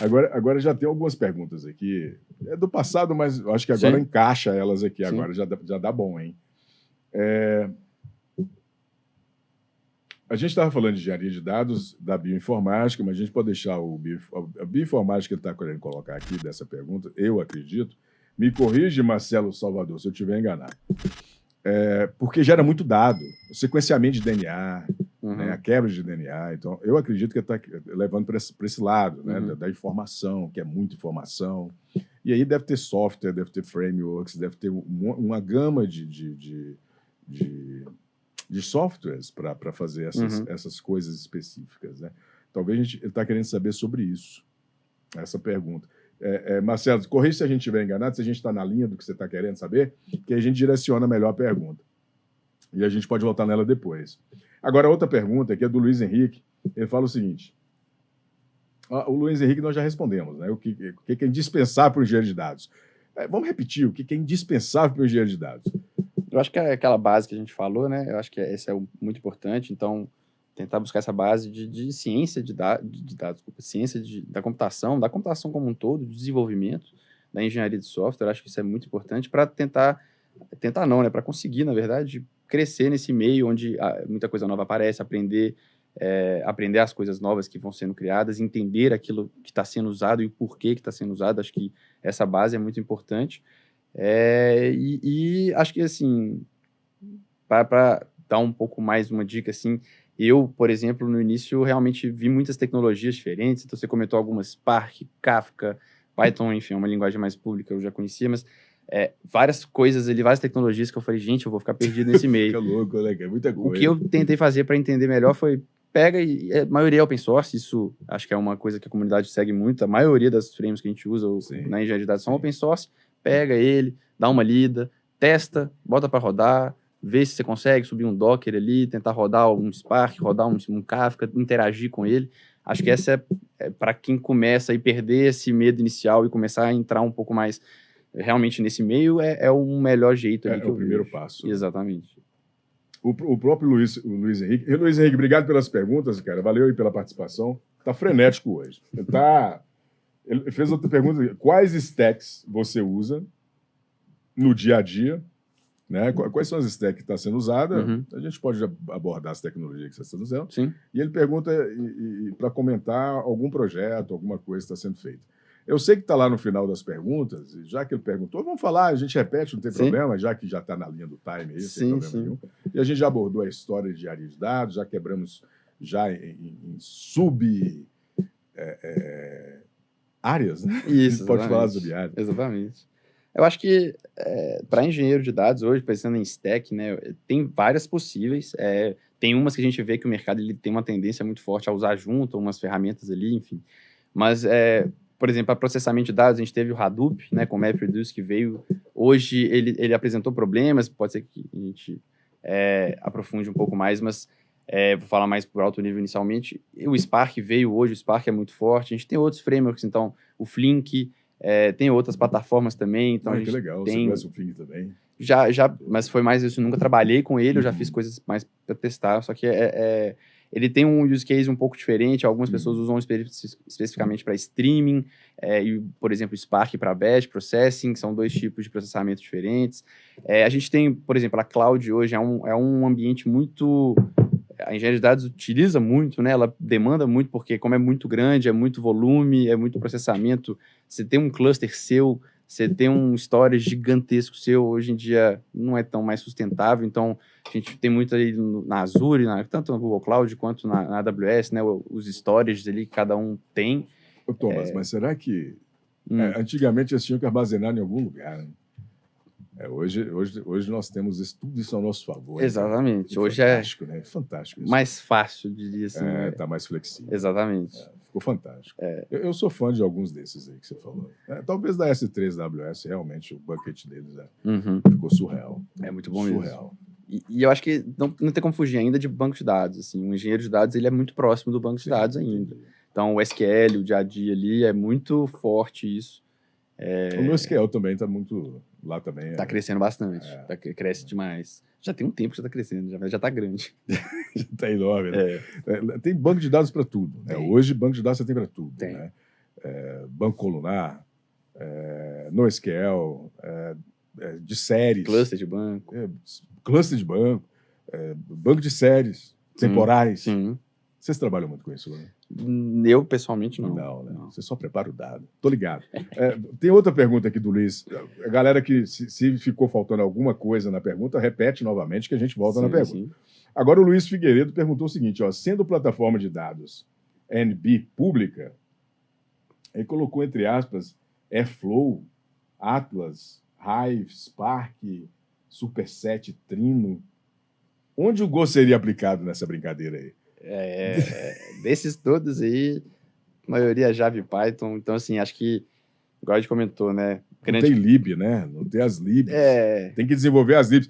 Agora já tem algumas perguntas aqui. É do passado, mas eu acho que agora Sim. encaixa elas aqui. Sim. Agora já dá bom, hein? A gente estava falando de engenharia de dados, da bioinformática, mas a gente pode deixar a bioinformática que ele está querendo colocar aqui dessa pergunta, eu acredito. Me corrige, Marcelo Salvador, se eu estiver enganado. Porque gera muito dado, o sequenciamento de DNA, né, a quebra de DNA. Então, eu acredito que ele está levando para esse lado, né, da informação, que é muita informação. E aí deve ter software, deve ter frameworks, deve ter uma gama de softwares para fazer essas coisas específicas, né? Talvez ele está querendo saber sobre isso, essa pergunta. Marcelo, corrija se a gente estiver enganado, se a gente está na linha do que você está querendo saber, que a gente direciona melhor a pergunta. E a gente pode voltar nela depois. Agora, outra pergunta, que é do Luiz Henrique. Ele fala o seguinte. O Luiz Henrique nós já respondemos, né? O que é indispensável para o engenheiro de dados. Vamos repetir, o que é indispensável para o engenheiro de dados? Eu acho que é aquela base que a gente falou, né? Eu acho que esse é muito importante. Então, tentar buscar essa base de ciência de dados, ciência da computação como um todo, de desenvolvimento, da engenharia de software. Eu acho que isso é muito importante para tentar não, né? Para conseguir, na verdade, crescer nesse meio onde muita coisa nova aparece, aprender as coisas novas que vão sendo criadas, entender aquilo que está sendo usado e o porquê que está sendo usado. Acho que essa base é muito importante. E acho que, assim, para dar um pouco mais uma dica, assim, eu, por exemplo, no início, realmente vi muitas tecnologias diferentes. Então, você comentou algumas, Spark, Kafka, Python, enfim, é uma linguagem mais pública, eu já conhecia, mas várias coisas ali, várias tecnologias que eu falei, gente, eu vou ficar perdido nesse meio. Fica louco, né? É muita coisa. O que eu tentei fazer para entender melhor foi, a maioria é open source, isso acho que é uma coisa que a comunidade segue muito, a maioria das frames que a gente usa na engenharia de dados são open source, pega ele, dá uma lida, testa, bota para rodar, vê se você consegue subir um Docker ali, tentar rodar um Spark, rodar um Kafka, interagir com ele. Acho que essa é para quem começa a perder esse medo inicial e começar a entrar um pouco mais realmente nesse meio, é o melhor jeito. É o primeiro passo. Exatamente. O próprio Luiz Henrique. E, Luiz Henrique, obrigado pelas perguntas, cara. Valeu aí pela participação. Tá frenético hoje. Ele fez outra pergunta. Quais stacks você usa no dia a dia? Né? Quais são as stacks que estão sendo usadas? A gente pode abordar as tecnologias que você está usando. Sim. E ele pergunta para comentar algum projeto, alguma coisa que está sendo feita. Eu sei que está lá no final das perguntas, e já que ele perguntou, vamos falar, a gente repete, não tem problema, já que já está na linha do time aí, sem problema nenhum. E a gente já abordou a história de engenharia de dados, já quebramos em sub áreas, né? Isso, pode falar sobre áreas. Exatamente. Eu acho que para engenheiro de dados hoje, pensando em stack, né, tem várias possíveis. Tem umas que a gente vê que o mercado ele tem uma tendência muito forte a usar junto, umas ferramentas ali, enfim. Mas por exemplo, para processamento de dados, a gente teve o Hadoop, né, com o MapReduce, que veio. Hoje, ele apresentou problemas, pode ser que a gente aprofunde um pouco mais, mas vou falar mais por alto nível inicialmente. O Spark veio hoje, o Spark é muito forte. A gente tem outros frameworks, então, o Flink, tem outras plataformas também. Então, que legal, você conhece o Flink também? Já, mas foi mais isso, eu nunca trabalhei com ele, eu já fiz coisas mais para testar, só que ele tem um use case um pouco diferente, algumas pessoas usam especificamente para streaming, e, por exemplo, Spark para batch processing, são dois tipos de processamento diferentes. A gente tem, por exemplo, a cloud hoje é um ambiente muito... A engenharia de dados utiliza muito, né? Ela demanda muito, porque como é muito grande, é muito volume, é muito processamento, você tem um cluster seu, você tem um storage gigantesco seu, hoje em dia não é tão mais sustentável, então a gente tem muito ali na Azure, tanto no Google Cloud quanto na AWS, né, os storages ali que cada um tem. Ô, Thomas, mas será que antigamente eles tinham que armazenar em algum lugar, né? Hoje nós temos tudo isso ao nosso favor. Exatamente. Né? Hoje fantástico, né? Fantástico isso. Mais fácil, diria assim. Tá mais flexível. Exatamente. Ficou fantástico. Eu sou fã de alguns desses aí que você falou. Talvez da S3 da AWS, realmente, o bucket deles ficou surreal. É muito bom surreal. Mesmo. E eu acho que não tem como fugir ainda de banco de dados. Assim, o engenheiro de dados ele é muito próximo do banco de dados ainda. Então, o SQL, o dia a dia ali, é muito forte isso. O NoSQL também está muito... Lá também está crescendo bastante. Cresce demais. Já tem um tempo que já está crescendo, já está grande. Já está enorme, né? Tem banco de dados para tudo. Né? Hoje, banco de dados você tem para tudo. Né? banco colunar, NoSQL, de séries. Cluster de banco. Cluster de banco, banco de séries temporais. Sim. Vocês trabalham muito com isso, né? Eu, pessoalmente, não. Não, né? Você só prepara o dado. Tô ligado. Tem outra pergunta aqui do Luiz. A galera que, se ficou faltando alguma coisa na pergunta, repete novamente que a gente volta na pergunta. Sim. Agora, o Luiz Figueiredo perguntou o seguinte, ó, sendo plataforma de dados NB pública, ele colocou entre aspas Airflow, Atlas, Hive, Spark, Superset, Trino. Onde o Go seria aplicado nessa brincadeira aí? Desses todos aí, a maioria Java e Python. Então, assim, acho que, igual a gente comentou, né? Não tem lib, né? Não tem as libs. É. Tem que desenvolver as libs.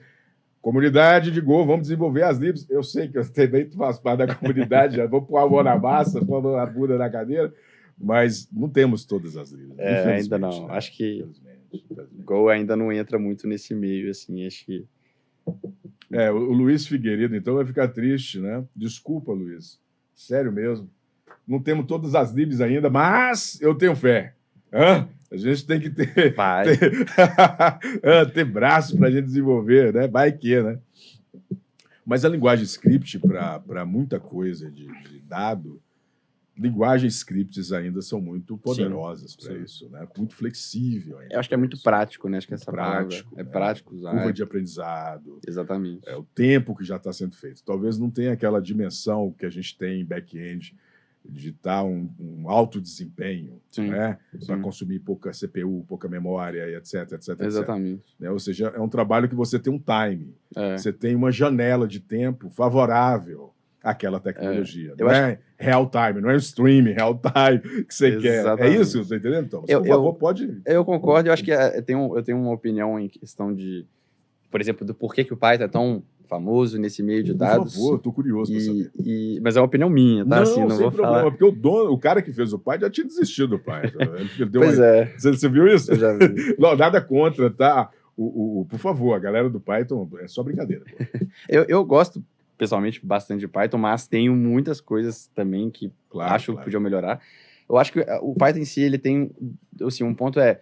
Comunidade de Go, vamos desenvolver as libs. Eu sei que eu também faço parte da comunidade, já vou pôr a mão na massa, pôr a bunda na cadeira, mas não temos todas as libs. Ainda não. Né? Acho que infelizmente. Go ainda não entra muito nesse meio, assim, acho que... O Luiz Figueiredo, então, vai ficar triste, né? Desculpa, Luiz. Sério mesmo. Não temos todas as libs ainda, mas eu tenho fé. A gente tem que ter braço para a gente desenvolver, né? Vai que, né? Mas a linguagem script, para muita coisa de dado, linguagens scripts ainda são muito poderosas para isso, né? Muito flexível. Eu acho que é muito prático, né? Acho que essa prático, palavra é prático usar. Curva de aprendizado. Exatamente. O tempo que já está sendo feito. Talvez não tenha aquela dimensão que a gente tem em back-end de estar um alto desempenho, né? Para consumir pouca CPU, pouca memória, etc, etc, Exatamente. Ou seja, é um trabalho que você tem um time. Você tem uma janela de tempo favorável àquela tecnologia. Não é real time, não é o stream real time que você quer. É isso? Você está entendendo? Então, por favor, pode... Eu concordo. Eu acho que eu tenho uma opinião em questão de, por exemplo, do porquê que o Python é tão famoso nesse meio de dados. Por favor, estou curioso para saber. Mas é uma opinião minha, tá? Não, assim, não sem vou problema, falar. porque o cara que fez o Python já tinha desistido do Python. Você viu isso? Eu já vi. Não, nada contra, tá? Por favor, a galera do Python é só brincadeira. Eu gosto, pessoalmente, bastante de Python, mas tenho muitas coisas também que acho que podiam melhorar. Eu acho que o Python em si, ele tem, assim, um ponto a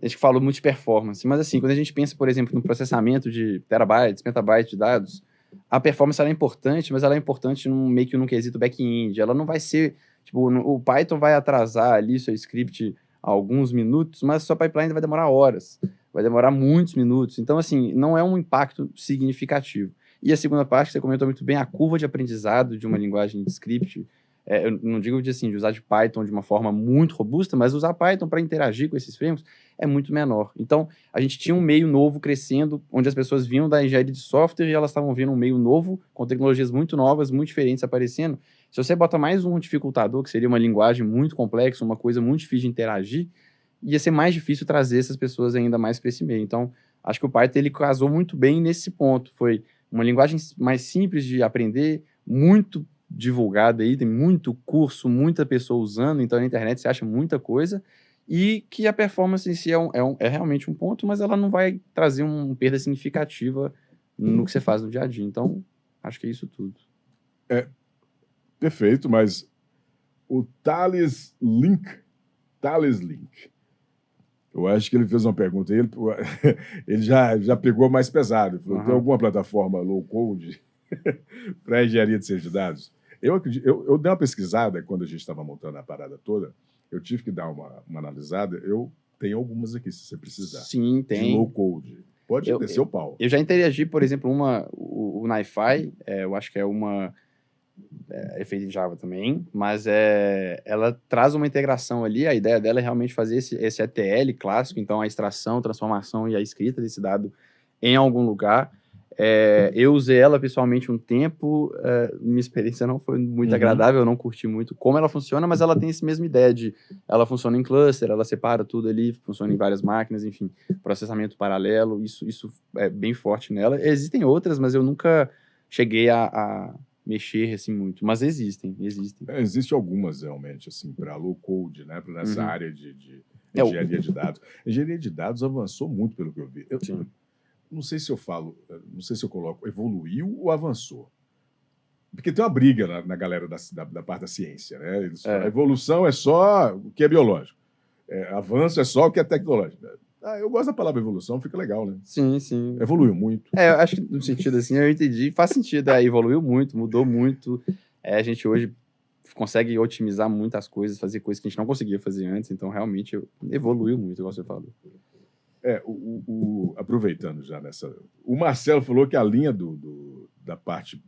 gente falou muito de performance, mas assim, quando a gente pensa, por exemplo, no processamento de terabytes, petabytes de dados, a performance ela é importante, mas ela é importante meio que num quesito back-end. Ela não vai ser, tipo, o Python vai atrasar ali seu script alguns minutos, mas sua pipeline vai demorar horas, vai demorar muitos minutos. Então, assim, não é um impacto significativo. E a segunda parte, que você comentou muito bem, a curva de aprendizado de uma linguagem de script. Eu não digo de usar de Python de uma forma muito robusta, mas usar Python para interagir com esses frameworks é muito menor. Então, a gente tinha um meio novo crescendo, onde as pessoas vinham da engenharia de software e elas estavam vendo um meio novo, com tecnologias muito novas, muito diferentes aparecendo. Se você bota mais um dificultador, que seria uma linguagem muito complexa, uma coisa muito difícil de interagir, ia ser mais difícil trazer essas pessoas ainda mais para esse meio. Então, acho que o Python ele casou muito bem nesse ponto. Foi uma linguagem mais simples de aprender, muito divulgada aí, tem muito curso, muita pessoa usando, então na internet você acha muita coisa, e que a performance em si é realmente um ponto, mas ela não vai trazer uma perda significativa no que você faz no dia a dia. Então, acho que é isso tudo. Perfeito, mas o Thales Link, eu acho que ele fez uma pergunta, ele já pegou mais pesado, falou, tem alguma plataforma low-code para engenharia de ciência de dados? Eu dei uma pesquisada quando a gente estava montando a parada toda, eu tive que dar uma analisada, eu tenho algumas aqui, se você precisar. Sim, tem. De low-code. Pode descer o pau. Eu já interagi, por exemplo, o NiFi, eu acho que é feito em Java também, mas ela traz uma integração ali, a ideia dela é realmente fazer esse ETL clássico, então a extração, transformação e a escrita desse dado em algum lugar. Eu usei ela pessoalmente um tempo, minha experiência não foi muito agradável, eu não curti muito como ela funciona, mas ela tem essa mesma ideia de, ela funciona em cluster, ela separa tudo ali, funciona em várias máquinas, enfim, processamento paralelo, isso é bem forte nela. Existem outras, mas eu nunca cheguei a mexer assim muito, mas existem. Existem algumas realmente, assim, para low code, né, para nessa área de engenharia de dados. Engenharia de dados avançou muito pelo que eu vi. Não sei se eu coloco evoluiu ou avançou. Porque tem uma briga na galera da parte da ciência, né? A evolução é só o que é biológico. avanço é só o que é tecnológico. Eu gosto da palavra evolução, fica legal, né? Sim, sim. Evoluiu muito. Eu acho que no sentido assim, eu entendi, faz sentido, evoluiu muito, mudou muito. A gente hoje consegue otimizar muitas coisas, fazer coisas que a gente não conseguia fazer antes, então realmente evoluiu muito, igual você falou. Aproveitando já nessa... O Marcelo falou que a linha da parte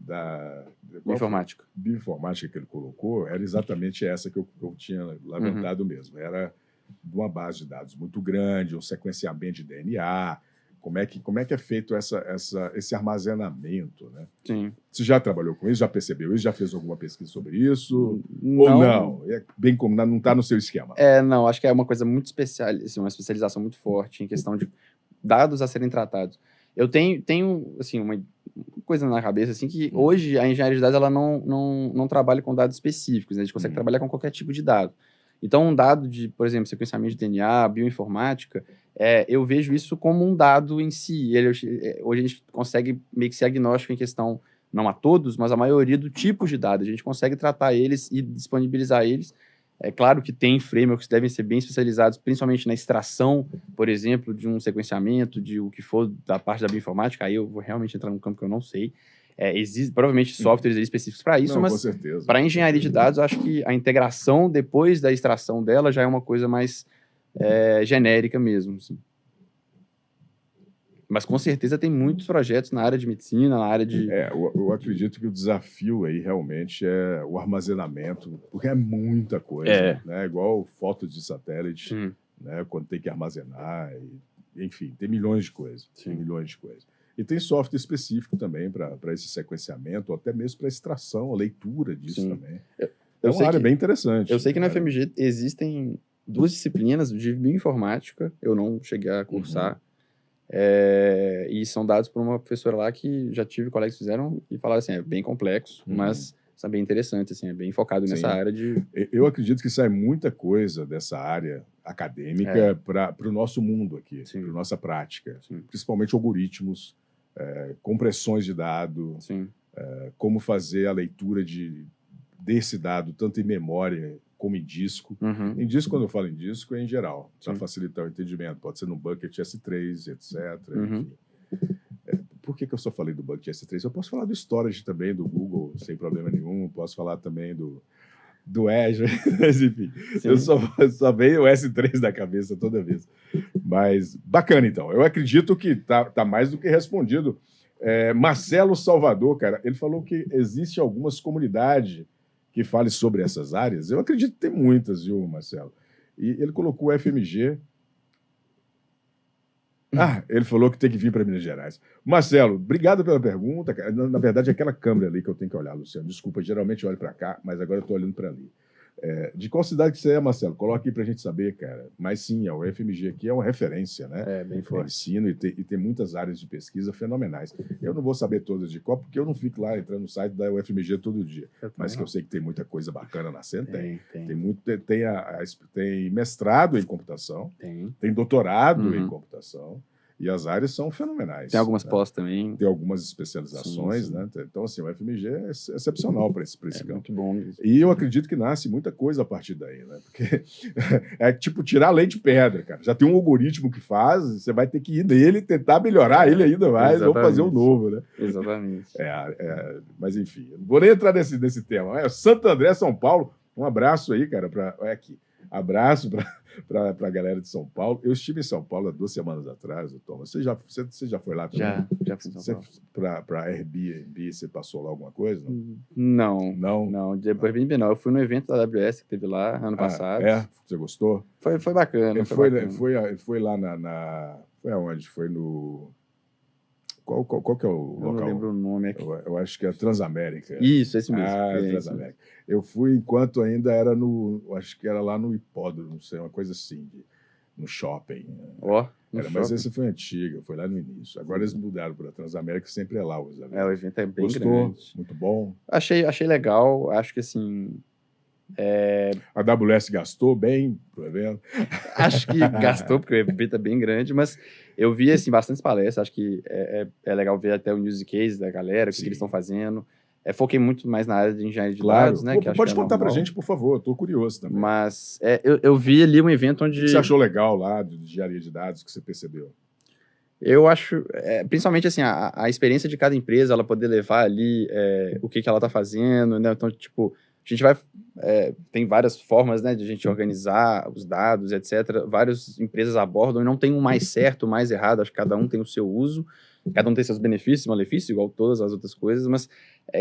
da Bioinformática. Bioinformática que ele colocou era exatamente essa que eu tinha lamentado mesmo. Era de uma base de dados muito grande, um sequenciamento de DNA. Como é que é feito esse armazenamento, né? Sim. Você já trabalhou com isso? Já percebeu isso? Já fez alguma pesquisa sobre isso? Não. Ou não? É bem como não está no seu esquema. Não, acho que é uma coisa muito especial, assim, uma especialização muito forte em questão de dados a serem tratados. Eu tenho assim, uma coisa na cabeça, assim, que hoje a engenharia de dados ela não trabalha com dados específicos, né? A gente consegue trabalhar com qualquer tipo de dado. Então, um dado de, por exemplo, sequenciamento de DNA, bioinformática, eu vejo isso como um dado em si. Hoje a gente consegue meio que ser agnóstico em questão, não a todos, mas a maioria do tipo de dado. A gente consegue tratar eles e disponibilizar eles. É claro que tem frameworks que devem ser bem especializados, principalmente na extração, por exemplo, de um sequenciamento, de o que for da parte da bioinformática. Aí eu vou realmente entrar num campo que eu não sei. Existem provavelmente softwares específicos para isso, mas para engenharia de dados, eu acho que a integração depois da extração dela já é uma coisa mais genérica mesmo. Assim. Mas com certeza tem muitos projetos na área de medicina, na área de... Eu acredito que o desafio aí realmente é o armazenamento, porque é muita coisa, né? Igual fotos de satélite, né? Quando tem que armazenar, enfim, tem milhões de coisas. Tem milhões de coisas. E tem software específico também para esse sequenciamento, ou até mesmo para extração, a leitura disso também. É uma área bem interessante. Eu sei que na FMG existem 2 disciplinas de bioinformática, eu não cheguei a cursar, e são dados por uma professora lá que já tive colegas que fizeram e falaram assim, é bem complexo, mas é bem interessante, assim, é bem focado nessa área de... Eu acredito que sai muita coisa dessa área acadêmica para o nosso mundo aqui, para a nossa prática, principalmente algoritmos, compressões de dado, como fazer a leitura desse dado, tanto em memória como em disco. Em disco, quando eu falo em disco, é em geral, para facilitar o entendimento. Pode ser no bucket S3, etc. Enfim. Por que eu só falei do bucket S3? Eu posso falar do storage também, do Google, sem problema nenhum. Posso falar também do Azure, mas enfim. Eu só veio o S3 da cabeça toda vez. Mas bacana, então. Eu acredito que tá mais do que respondido. Marcelo Salvador, cara, ele falou que existe algumas comunidades que falem sobre essas áreas. Eu acredito que tem muitas, viu, Marcelo? E ele colocou o FMG. Ele falou que tem que vir para Minas Gerais. Marcelo, obrigado pela pergunta. Na verdade, é aquela câmera ali que eu tenho que olhar, Luciano. Desculpa, geralmente eu olho para cá, mas agora eu estou olhando para ali. De qual cidade que você é, Marcelo? Coloca aí para a gente saber, cara. Mas sim, o FMG aqui é uma referência, né? Bem forte. Ensino e tem muitas áreas de pesquisa fenomenais. Eu não vou saber todas de qual, porque eu não fico lá entrando no site da UFMG todo dia. Mas que eu sei que tem muita coisa bacana na cena, tem mestrado em computação, tem doutorado em computação. E as áreas são fenomenais. Tem algumas pós também. Tem algumas especializações, né? Então, assim, o FMG é excepcional para esse campo. Muito bom mesmo. E eu acredito que nasce muita coisa a partir daí, né? Porque é tipo tirar leite de pedra, cara. Já tem um algoritmo que faz, você vai ter que ir nele e tentar melhorar ele ainda mais, ou fazer um novo, né? Exatamente. Mas, enfim, não vou nem entrar nesse tema. Santo André, São Paulo, um abraço aí, cara, olha aqui. Abraço para a galera de São Paulo. Eu estive em São Paulo há 2 semanas atrás, Thomas. Você já foi lá também? Já fui em São Paulo. Para Airbnb, você passou lá alguma coisa? Não. Depois Airbnb não. Eu fui no evento da AWS que teve lá ano passado. Você gostou? Foi bacana. Foi lá foi aonde? Foi no... Qual que é o local? Eu não lembro o nome aqui. Eu acho que é Transamérica. Isso, esse mesmo. Transamérica. Eu fui enquanto ainda era acho que era lá no hipódromo, não sei, uma coisa assim, no shopping. Mas esse foi antigo, foi lá no início. Agora eles mudaram para Transamérica, sempre é lá. O evento é bem grande. Muito bom. Achei legal, acho que assim... A AWS gastou bem pro evento? Acho que gastou, porque o evento é bem grande, mas eu vi assim, bastantes palestras, acho que é legal ver até o use case da galera, o que eles estão fazendo. Foquei muito mais na área de engenharia de Claro. dados, né? Pô, que acho pode que é contar pra normal. gente, por favor, eu tô curioso também. Mas eu vi ali um evento O onde... que você achou legal lá de engenharia de dados que você percebeu? Eu acho, principalmente assim, a experiência de cada empresa, ela poder levar ali o que ela tá fazendo, né? Então, tipo, a gente vai... tem várias formas, né, de a gente organizar os dados, etc. Várias empresas abordam e não tem um mais certo, um mais errado. Acho que cada um tem o seu uso, cada um tem seus benefícios e malefícios, igual todas as outras coisas, mas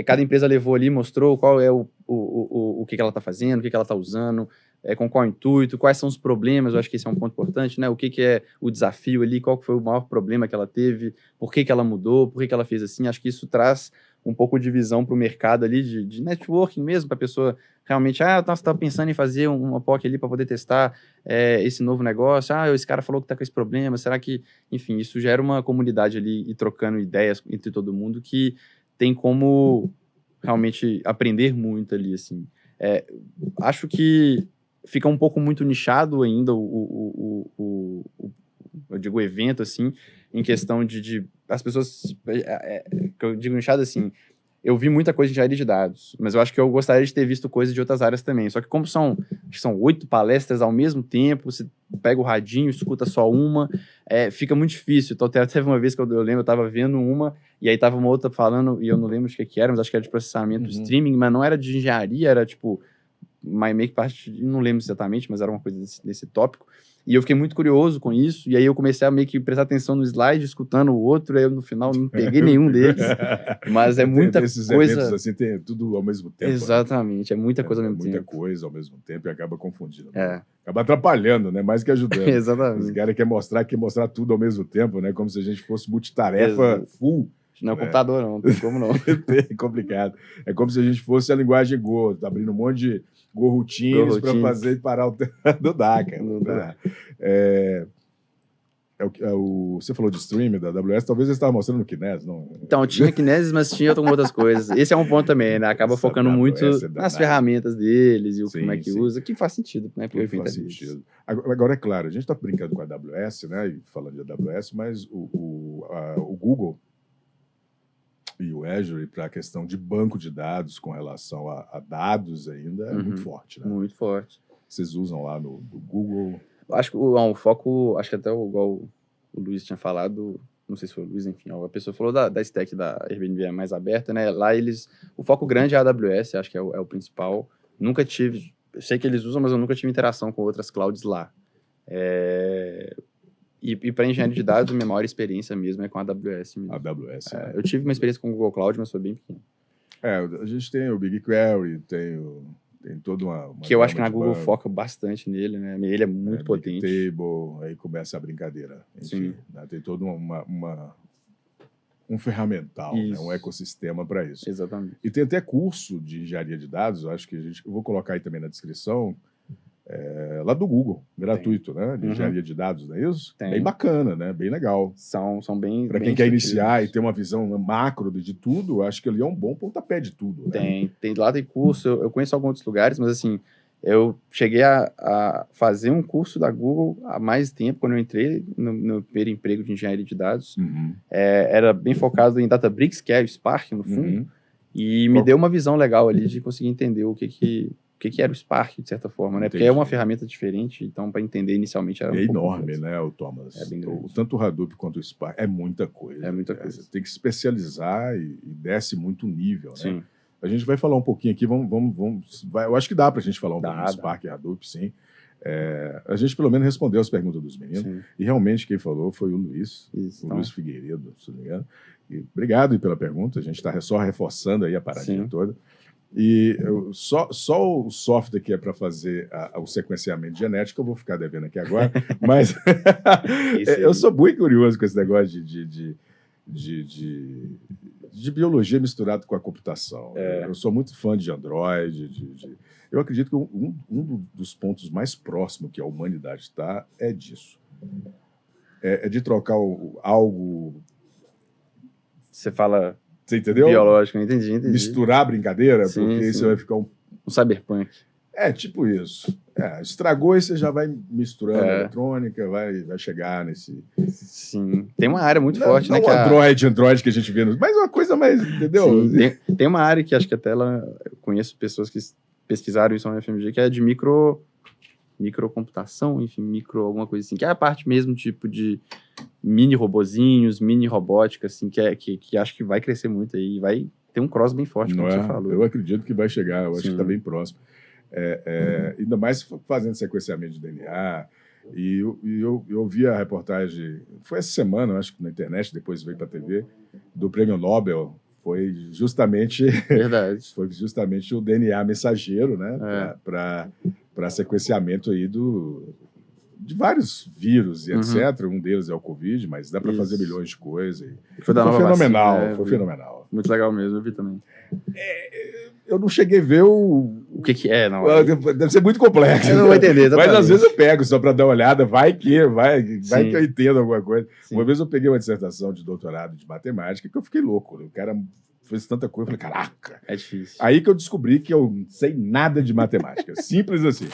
cada empresa levou ali, mostrou qual é o que ela tá fazendo, o que ela tá usando, com qual intuito, quais são os problemas. Eu acho que esse é um ponto importante, né? O que é o desafio ali, qual que foi o maior problema que ela teve, por que ela mudou, por que ela fez assim. Acho que isso traz um pouco de visão para o mercado ali, de networking mesmo, para a pessoa realmente, nossa, estava pensando em fazer uma POC ali para poder testar esse novo negócio, esse cara falou que está com esse problema, será que... Enfim, isso gera uma comunidade ali e trocando ideias entre todo mundo que tem como realmente aprender muito ali, assim. Acho que fica um pouco muito nichado ainda eu digo, o evento, assim, em questão de as pessoas... que eu digo nichado, assim, eu vi muita coisa de engenharia de dados, mas eu acho que eu gostaria de ter visto coisas de outras áreas também. Só que como acho que são 8 palestras ao mesmo tempo, você pega o radinho, escuta só uma, fica muito difícil. Então, teve uma vez que eu lembro, eu estava vendo uma, e aí tava uma outra falando, e eu não lembro de que era, mas acho que era de processamento streaming, mas não era de engenharia, era tipo... meio que parte, não lembro exatamente, mas era uma coisa desse tópico, e eu fiquei muito curioso com isso, e aí eu comecei a meio que prestar atenção no slide, escutando o outro, aí eu no final não peguei nenhum deles, mas muita Esses coisa... eventos assim, tem tudo ao mesmo tempo. Exatamente, né? Muita coisa ao mesmo tempo. Muita coisa ao mesmo tempo e acaba confundindo. Né? Acaba atrapalhando, né? Mais que ajudando. Exatamente. Os caras querem mostrar tudo ao mesmo tempo, né? Como se a gente fosse multitarefa full. Não é computador, não tem como não. É complicado. É como se a gente fosse a linguagem Go, tá abrindo um monte de Go-routines para fazer e parar o tempo. Não dá, cara. Não dá. Você falou de streaming da AWS, talvez eles estavam mostrando o Kinesis, não? Então, tinha Kinesis, mas tinha outras coisas. Esse é um ponto também, né? Acaba focando muito nas ferramentas deles e como é que usa, que faz sentido, né? Porque faz sentido. Agora, é claro, a gente está brincando com a AWS, né? E falando de AWS, mas o Google e o Azure, para a questão de banco de dados com relação a dados ainda, é muito forte, né? Muito forte. Vocês usam lá no Google? Acho que o foco, acho que até igual o Luiz tinha falado, não sei se foi o Luiz, enfim, a pessoa falou da stack da Airbnb é mais aberta, né? Lá o foco grande é a AWS, acho que é o principal. Nunca tive, eu sei que eles usam, mas eu nunca tive interação com outras clouds lá. E para engenharia de dados, a minha maior experiência mesmo é com a AWS mesmo. AWS. Eu tive uma experiência com o Google Cloud, mas foi bem pequeno. A gente tem o BigQuery, tem toda uma que eu acho que na Google foca bastante nele, né? Ele é muito potente. Table, aí começa a brincadeira. Enfim, né? Tem todo um ferramental, né? Um ecossistema para isso. Exatamente. E tem até curso de engenharia de dados, eu acho que eu vou colocar aí também na descrição, lá do Google, gratuito, né? De engenharia de dados, não é isso? Tem. Bem bacana, né? Bem legal. São bem... Para quem quer iniciar e ter uma visão macro de tudo, acho que ali é um bom pontapé de tudo. Né? Lá tem curso, eu conheço alguns outros lugares, mas assim, eu cheguei a fazer um curso da Google há mais tempo, quando eu entrei no meu primeiro emprego de engenharia de dados. Era bem focado em Databricks, que é o Spark, no fundo, e me deu uma visão legal ali de conseguir entender o que era o Spark, de certa forma, né? Entendi. Porque é uma ferramenta diferente, então, para entender inicialmente era enorme, né, o Thomas? Tanto o Hadoop quanto o Spark é muita coisa. É muita coisa. Você tem que se especializar e desce muito o nível, né? Sim. A gente vai falar um pouquinho aqui, eu acho que dá para a gente falar um pouquinho de Spark e Hadoop, sim. A gente, pelo menos, respondeu as perguntas dos meninos. Sim. E realmente quem falou foi o Luiz, Luiz Figueiredo, se não me engano. E obrigado pela pergunta, a gente está só reforçando aí a paradinha toda. E só o software que é para fazer o sequenciamento genético eu vou ficar devendo aqui agora, mas eu sou muito curioso com esse negócio de biologia misturado com a computação. Eu sou muito fã de Android. Eu acredito que um dos pontos mais próximos que a humanidade está é disso. É de trocar algo... Você fala... Você entendeu? Biológico, entendi. Misturar a brincadeira, porque aí você vai ficar um cyberpunk. É, tipo isso. Estragou e você já vai misturando a É. eletrônica, vai chegar nesse... Sim. Tem uma área muito Não, forte, não né? o Android que a gente vê, mas uma coisa mais, entendeu? Sim, tem uma área que acho que até eu conheço pessoas que pesquisaram isso na UFMG, que é de microcomputação, enfim, alguma coisa assim, que é a parte mesmo, tipo de mini robozinhos, mini robótica, assim, que acho que vai crescer muito aí, vai ter um cross bem forte, como você falou. Eu acredito que vai chegar, eu acho que Sim. está bem próximo. Ainda mais fazendo sequenciamento de DNA. E eu vi a reportagem, foi essa semana, acho que na internet, depois veio para a TV, do Prêmio Nobel. Foi justamente Verdade. foi justamente o DNA mensageiro, né, para sequenciamento aí de vários vírus e etc. Um deles é o Covid, mas dá para fazer milhões de coisas. Foi fenomenal, vacina, foi fenomenal. Muito legal mesmo, eu vi também. Eu não cheguei a ver o que é, não. Deve ser muito complexo. Eu não vou entender, exatamente. Mas às vezes eu pego só para dar uma olhada, vai que eu entendo alguma coisa. Sim. Uma vez eu peguei uma dissertação de doutorado de matemática que eu fiquei louco. O cara fez tanta coisa, eu falei, caraca. É difícil. Aí que eu descobri que eu não sei nada de matemática. Simples assim.